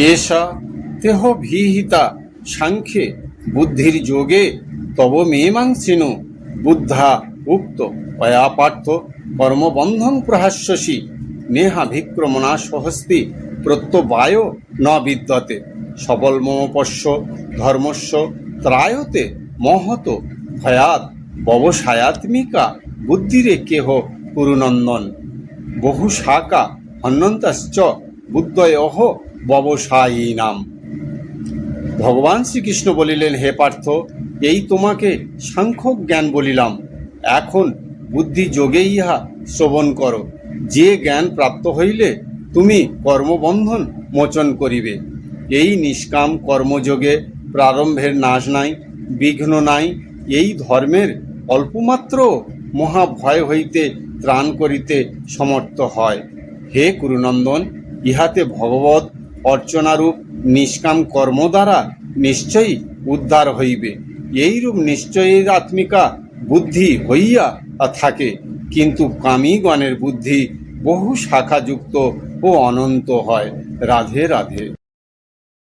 এষা তেহ ভিহিতা সাংখ্যে বুদ্ধির যোগে তব মীমাংসিনো বুদ্ধা উক্ত অয়া পার্থ কর্মবন্ধং প্রহাস্যসি নেহাভিক্রমণা সহস্তি প্রত্যবায় ন বিদ্যতে সবলমপস্য ধর্মস্য ত্রায়তে মহত ভয়াত ব্যবসায়াত্মিকা বুদ্ধিরে কেহ কুরুনন্দন বহু শাখা হন্যন্তশ্চ বুদ্ধয়ঃ ব্যবসায়িনাম। ভগবান শ্রীকৃষ্ণ বলিলেন, হে পার্থ, এই তোমাকে সাংখ্য জ্ঞান বলিলাম, এখন বুদ্ধি যোগে ইহা শ্রবণ করো। যে জ্ঞান প্রাপ্ত হইলে তুমি কর্মবন্ধন মোচন করিবে। এই নিষ্কাম কর্মযোগে প্রারম্ভের নাশ নাই, বিঘ্ন নাই। এই ধর্মের অল্পমাত্র মহাভয় হইতে ত্রাণ করিতে সমর্থ হয়। হে কুরুনন্দন, ইহাতে ভগবৎ অর্চনারূপ নিষ্কাম কর্ম দ্বারা নিশ্চয়ই উদ্ধার হইবে। এইরূপ নিশ্চয়ের আত্মিকা বুদ্ধি হইয়া থাকে, কিন্তু কামীগণের বুদ্ধি বহু শাখাযুক্ত ও অনন্ত হয়। রাধে রাধে।